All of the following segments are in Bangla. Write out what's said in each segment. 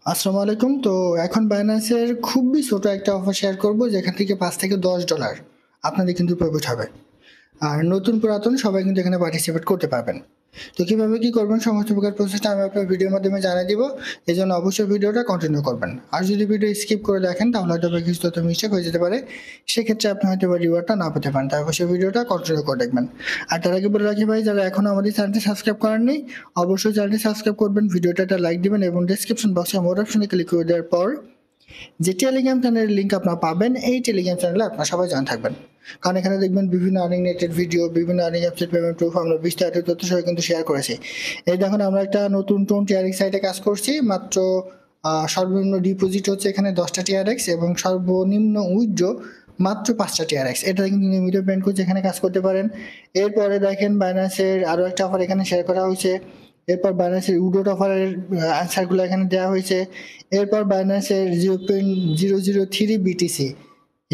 আসসালামু আলাইকুম। তো এখন বাইন্যান্সের খুবই ছোট একটা অফার শেয়ার করব, যেখান থেকে $5 থেকে $10 আপনাদের কিন্তু প্রফিট হবে। আর নতুন পুরাতন সবাই কিন্তু এখানে পার্টিসিপেট করতে পারবেন। তো কিভাবে কি করবেন সমস্ত প্রকার প্রসেসটা আমি আপনার ভিডিওর মাধ্যমে জানিয়ে দিব। এই জন্য অবশ্যই ভিডিওটা কন্টিনিউ করবেন। আর যদি ভিডিও স্কিপ করে দেখেন তাহলে হয়তো কিছু তথ্য মিস্টেক হয়ে যেতে পারে, সেক্ষেত্রে আপনি হয়তো রিওয়ার্ডটা না পেতে পারেন। তাই অবশ্যই ভিডিওটা কন্টিনিউ করে দেখবেন। আর তার আগে বলে রাখি ভাই, যারা এখনো আমাদের চ্যানেলটি সাবস্ক্রাইব করেননি অবশ্যই চ্যানেলটি সাবস্ক্রাইব করবেন, ভিডিওটা একটা লাইক দিবেন এবং ডেসক্রিপশন বক্সে মোর অপশনে ক্লিক করে দেওয়ার পর যে টেলিগ্রাম চ্যানেলের লিঙ্ক আপনারা পাবেন, এই টেলিগ্রাম চ্যানেলে আপনারা সবাই জয়েন থাকবেন। কারণ এখানে দেখবেন বিভিন্ন আর্নিং নেটেড ভিডিও, বিভিন্ন আর্নিং অ্যাপসের পেমেন্ট প্রুফ আমরা বিস্তারিত তথ্য সহ কিন্তু শেয়ার করেছি। এই দেখুন আমরা একটা নতুন টিআরএক্স সাইটে কাজ করছি। মাত্র সর্বনিম্ন ডিপোজিট হচ্ছে এখানে 10টা টিআরএক্স এবং সর্বনিম্ন উইথড্র মাত্র 5টা টিআরএক্স। এটা কিন্তু নিয়মিত পেমেন্ট করছে, এখানে কাজ করতে পারেন। এরপরে দেখেন বাইন্যান্সের আরও একটা অফার এখানে শেয়ার করা হয়েছে। এরপর বাইন্যান্সের উডোট অফারের আনসারগুলো এখানে দেওয়া হয়েছে। এরপর বাইন্যান্সের 0.003 বিটিসি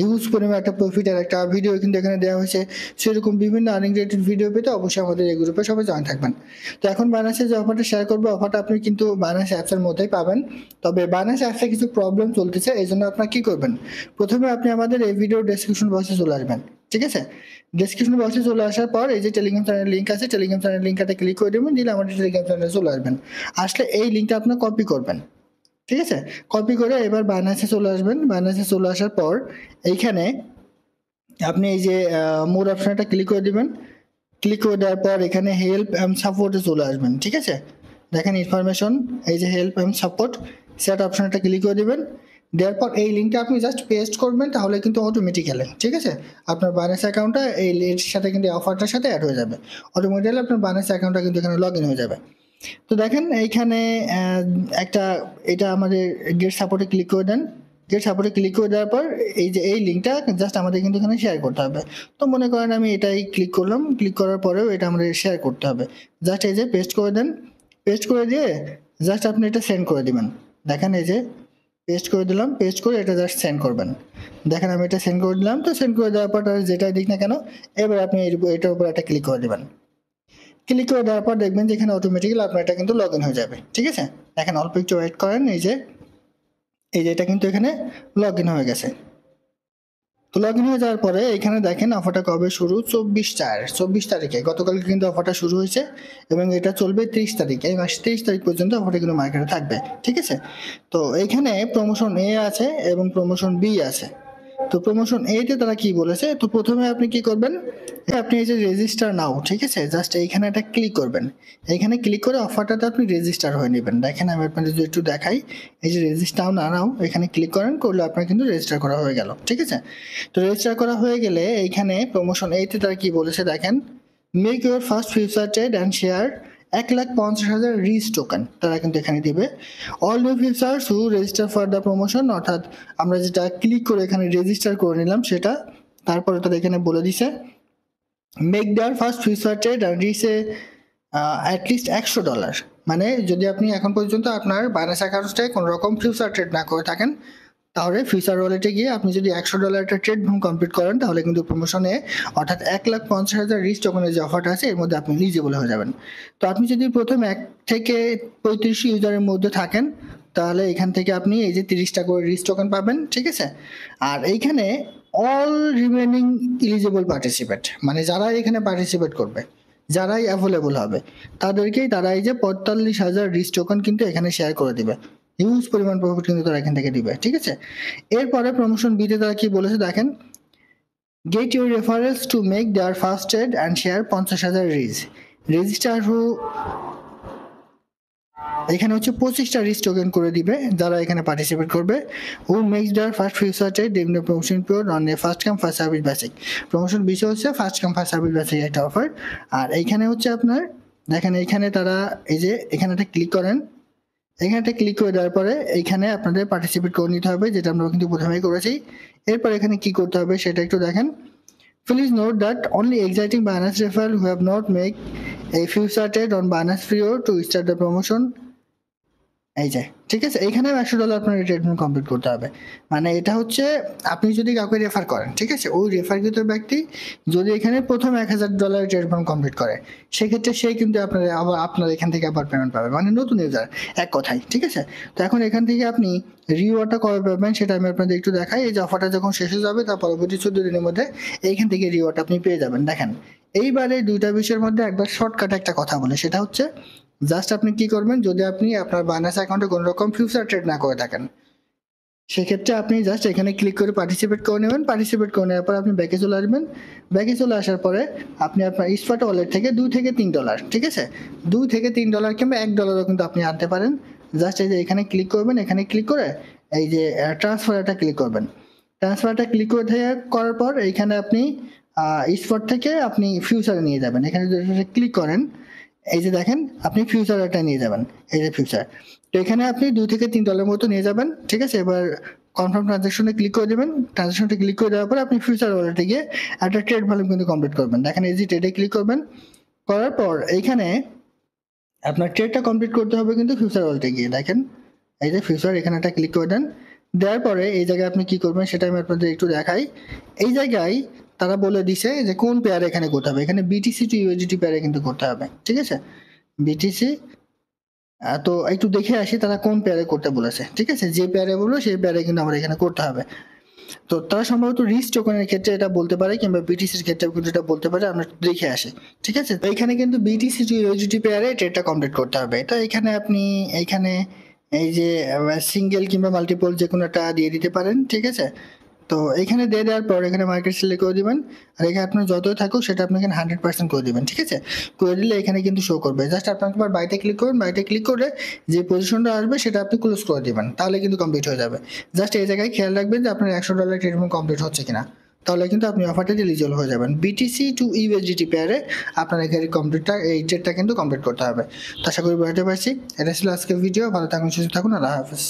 হিউজ পরিমাণ একটা প্রফিটের একটা ভিডিও কিন্তু এখানে দেওয়া হয়েছে। সেরকম বিভিন্ন আর্নিং রিলেটেড ভিডিও পেতে অবশ্যই আমাদের এই গ্রুপে সবাই জয়েন থাকবেন। তো এখন বাইন্যান্সের যে অফারটা শেয়ার করবো, অফারটা আপনি কিন্তু বাইন্যান্স অ্যাপসের মধ্যেই পাবেন। তবে বাইন্যান্স অ্যাপসে কিছু প্রবলেম চলতেছে, এই জন্য আপনার কি করবেন, প্রথমে আপনি আমাদের এই ভিডিও ডেসক্রিপশন বক্সে চলে আসবেন। ঠিক আছে, ডেসক্রিপশন বক্সে চলে আসার পর এই যে টেলিগ্রাম চ্যানেল লিঙ্ক আছে, টেলিগ্রাম চ্যানেল লিঙ্কটাতে ক্লিক করে দেবেন, দিলে আমাদের টেলিগ্রাম চ্যানেলে চলে আসবেন। আসলে এই লিঙ্কটা আপনার কপি করবেন। ঠিক আছে, কপি করে এবার বাইন্যান্সে চলে আসবেন। বাইন্যান্সে চলে আসার পর এইখানে আপনি এই যে মোর অপশনটা ক্লিক করে দিবেন। ক্লিক করে দেওয়ার পর এখানে হেল্প অ্যান্ড সাপোর্টে চলে আসবেন। ঠিক আছে, দেখেন ইনফরমেশন, এই যে হেল্প অ্যান্ড সাপোর্ট, সেট অপশনটা ক্লিক করে দিবেন। দেওয়ার পর এই লিঙ্কটা আপনি জাস্ট পেস্ট করবেন, তাহলে কিন্তু অটোমেটিক্যালি ঠিক আছে আপনার বাইন্যান্স অ্যাকাউন্টটা এই লিঙ্কের সাথে কিন্তু অফারটার সাথে অ্যাড হয়ে যাবে। অটোমেটিক্যালি আপনার বাইন্যান্স অ্যাকাউন্টটা কিন্তু এখানে লগ ইন হয়ে যাবে। তো দেখেন এইখানে একটা, এটা আমাদের গেট সাপোর্টে ক্লিক করে দেন। গেট সাপোর্টে ক্লিক করে দেওয়ার পর এই যে এই লিঙ্কটা জাস্ট আমাদের কিন্তু এখানে শেয়ার করতে হবে। তো মনে করেন আমি এটাই ক্লিক করলাম, ক্লিক করার পরেও এটা আমাদের শেয়ার করতে হবে। জাস্ট এই যে পেস্ট করে দেন। পেস্ট করে দিয়ে জাস্ট আপনি এটা সেন্ড করে দিবেন। দেখেন এই যে পেস্ট করে দিলাম, পেস্ট করে এটা জাস্ট সেন্ড করবেন। দেখেন আমি এটা সেন্ড করে দিলাম। তো সেন্ড করে দেওয়ার পর যেটাই দিক না কেন, এবার আপনি এটার উপর একটা ক্লিক করে দেবেন। ক্লিক করে দেওয়ার পর দেখবেন যে এখানে অটোমেটিক্যালি আপনার এটা কিন্তু লগ ইন হয়ে যাবে। ঠিক আছে, দেখেন অল্প একটু ওয়েট করেন। এই যে এটা কিন্তু এখানে লগ ইন হয়ে গেছে। তো লগ ইন হয়ে যাওয়ার পরে এখানে দেখেন অফারটা কবে শুরু, 24/4 গতকালকে কিন্তু অফারটা শুরু হয়েছে এবং এটা চলবে 30 তারিখ, এই মাস 30 তারিখ পর্যন্ত অফারটা কিন্তু মার্কেটে থাকবে। ঠিক আছে, তো এইখানে প্রমোশন এ আছে এবং প্রমোশন বি আছে। তো প্রমোশন এতে তারা কি বলেছে, তো প্রথমে আপনি কি করবেন, আপনি এই যে রেজিস্টার নাও, ঠিক আছে, জাস্ট এইখানে একটা ক্লিক করবেন। এইখানে ক্লিক করে অফারটাতে আপনি রেজিস্টার হয়ে নেবেন। দেখেন আমি আপনাদের যদি একটু দেখাই, এই যে রেজিস্টার নাও এখানে ক্লিক করেন, করলে আপনার কিন্তু রেজিস্টার করা হয়ে গেল। ঠিক আছে, তো রেজিস্টার করা হয়ে গেলে এইখানে প্রমোশন এইতে তারা কি বলেছে দেখেন, make your first future trade and share 1,50,000 rich token তারা কিন্তু এখানে দিবে। All new futures who register for the promotion, অর্থাৎ আমরা যেটা ক্লিক করে এখানে রেজিস্টার করে নিলাম সেটা, তারপরে তারা এখানে বলে দিছে make their first future trade and reach at least $100। মানে যদি আপনি এখন পর্যন্ত আপনার বাইন্যান্স অ্যাকাউন্টে কোনো রকম ফিউচার ট্রেড না করে থাকেন, তাহলে ফিউচার ওয়ালেটে গিয়ে আপনি যদি $100 একটা ট্রেড কমপ্লিট করেন, তাহলে কিন্তু প্রমোশনে অর্থাৎ 1,50,000 রিচ টোকেনের যে অফারটা আছে এর মধ্যে আপনি এলিজিবল হয়ে যাবেন। তো আপনি যদি প্রথম 1 থেকে 35 ইউজারের মধ্যে থাকেন, তাহলে এখান থেকে আপনি এই যে 30টা করে রিচ টোকেন পাবেন। ঠিক আছে, আর এইখানে অল রিমেনিং এলিজিবল পার্টিসিপেট, মানে যারা এখানে পার্টিসিপেট করবে, যারাই অ্যাভেলেবল হবে, তাদেরকেই তারা এই যে 45,000 রিচ টোকেন কিন্তু এখানে শেয়ার করে দিবে। হিউজ পরিমাণ প্রফিট কিন্তু তারা এখান থেকে দিবে। ঠিক আছে, এরপরে প্রমোশন বিতে তারা কি বলেছে দেখেন, get your referrals to make their first trade and share 50,000 reach, register who, এখানে হচ্ছে 25টা রিচ টোকেন করে দিবে যারা এখানে পার্টিসিপেট করবে। Who makes their first future trade during the promotion period on a first come first service basic. Promotion বিষয় হচ্ছে first come first service basic একটা অফার। আর এইখানে হচ্ছে আপনার দেখেন এইখানে তারা এই যে এখানে একটা ক্লিক করেন, এখানে একটা ক্লিক করে দেওয়ার পরে এইখানে আপনাদের পার্টিসিপেট করে নিতে হবে, যেটা আমরা কিন্তু প্রথমেই করেছি। এরপর এখানে কি করতে হবে সেটা একটু দেখেন। Please note that only exciting Binance referral who have not made a future trade on Binance Prio to start the promotion এই যে ঠিক আছে, এইখানেও $100 আপনার ট্রিটমেন্ট কমপ্লিট করতে হবে। মানে এটা হচ্ছে আপনি যদি কাউকে রেফার করেন, ঠিক আছে, ওই রেফারকৃত ব্যক্তি যদি এখানে প্রথম $1000 ট্রিটমেন্ট কমপ্লিট করে, সেক্ষেত্রে সে কিন্তু আপনার এখান থেকে আবার পেমেন্ট পাবে, মানে নতুন ইউজার এক কথায়, ঠিক আছে। তো এখন এখান থেকে আপনি রিওয়ার্ডটা কবে পাবেন সেটা আমি আপনাদের একটু দেখাই। এই যে অফারটা যখন শেষ হয়ে যাবে তার পরবর্তী 14 দিনের মধ্যে এইখান থেকে রিওয়ার্ড আপনি পেয়ে যাবেন। দেখেন এইবারে দুইটা বিষয়ের মধ্যে একবার শর্টকাটে একটা কথা বলে, সেটা হচ্ছে জাস্ট আপনি কি করবেন, যদি আপনি আপনার বাইন্যান্স অ্যাকাউন্টে কোনো রকম ফিউচার ট্রেড না করে থাকেন, সেক্ষেত্রে আপনি জাস্ট এখানে ক্লিক করে পার্টিসিপেট করে নেবেন। পার্টিসিপেট করে নেওয়ার পর আপনি ব্যাকে চলে আসবেন। ব্যাকে চলে আসার পরে আপনি আপনার স্পট ওয়ালেট থেকে $2 থেকে $3, ঠিক আছে, $2 থেকে $3 কিংবা $1 কিন্তু আপনি আনতে পারেন। জাস্ট এই যে এখানে ক্লিক করবেন, এখানে ক্লিক করে এই যে ট্রান্সফারটা ক্লিক করবেন। ট্রান্সফারটা ক্লিক করে করার পর এইখানে আপনি স্পট থেকে আপনি ফিউচারে নিয়ে যাবেন। এখানে যদি ক্লিক করেন, এই যে দেখেন আপনি ফিউচারটা নিয়ে যাবেন, এই যে ফিউচার। তো এখানে আপনি $2 থেকে $3 মতো নিয়ে যাবেন, ঠিক আছে। এবার কনফার্ম ট্রানজাকশনে ক্লিক করে দেবেন। ট্রানজাকশনটা ক্লিক করে দেওয়ার পর আপনি ফিউচার ওয়ালেটে গিয়ে একটা ট্রেড ভলিউম কিন্তু কমপ্লিট করবেন। দেখেন এই যে ট্রেডে ক্লিক করবেন, করার পর এইখানে আপনার ট্রেডটা কমপ্লিট করতে হবে কিন্তু ফিউচার ওয়ালেটে গিয়ে। দেখেন এই যে ফিউচার, এখানে একটা ক্লিক করে দেন। দেওয়ার পরে এই জায়গায় আপনি কি করবেন সেটা আমি আপনাদের একটু দেখাই। এই জায়গায় তারা বলে দিছে যে কোন পেয়ারে এখানে করতে হবে। এখানে বিটিসি টু ইউএসডিটি পেয়ারে কিন্তু করতে হবে, ঠিক আছে। বিটিসি, তো একটু দেখে আসি তারা কোন পেয়ারে করতে বলেছে, ঠিক আছে। যে পেয়ারে বললো সেই পেয়ারে কিন্তু আমার এখানে করতে হবে। তো তারা সম্ভবত রিস্ক টোকেনের ক্ষেত্রে এটা বলতে পারে, কিংবা বিটিসির ক্ষেত্রে কিন্তু এটা বলতে পারে। আমরা দেখে আসি, ঠিক আছে। তো এখানে কিন্তু বিটিসি টু ইউএসডিটি পেয়ারে ট্রেডটা কমপ্লিট করতে হবে। তো এখানে আপনি এইখানে এই যে সিঙ্গেল কিংবা মাল্টিপল যে কোনো একটা দিয়ে দিতে পারেন, ঠিক আছে। তো এখানে দিয়ে দেওয়ার পর এখানে মার্কেট সিলেক্ট করে দিবেন। আর এখানে আপনার যতই থাকুক সেটা আপনি এখানে 100% করে দিবেন, ঠিক আছে। করে দিলে এখানে কিন্তু শো করবে। জাস্ট আপনাকে একবার বাইতে ক্লিক করবেন, বাইতে ক্লিক করে যে পজিশনটা আসবে সেটা আপনি ক্লোজ করে দিবেন, তাহলে কিন্তু কমপ্লিট হয়ে যাবে। জাস্ট এই জায়গায় খেয়াল রাখবেন যে আপনার $100 ট্রিটমেন্ট কমপ্লিট হচ্ছে কিনা, তাহলে কিন্তু আপনি অফারটাতে এলিজিবল হয়ে যাবেন। বিটিসি টু ইউএসডিটি পেয়ারে আপনার এখানে এই ট্রেডটা কিন্তু কমপ্লিট করতে হবে। তো আশা করি বুঝতে পারছি। এটা ছিল আজকের ভিডিও। ভালো থাকুন, সুস্থ থাকুন, আল্লাহ হাফেজ।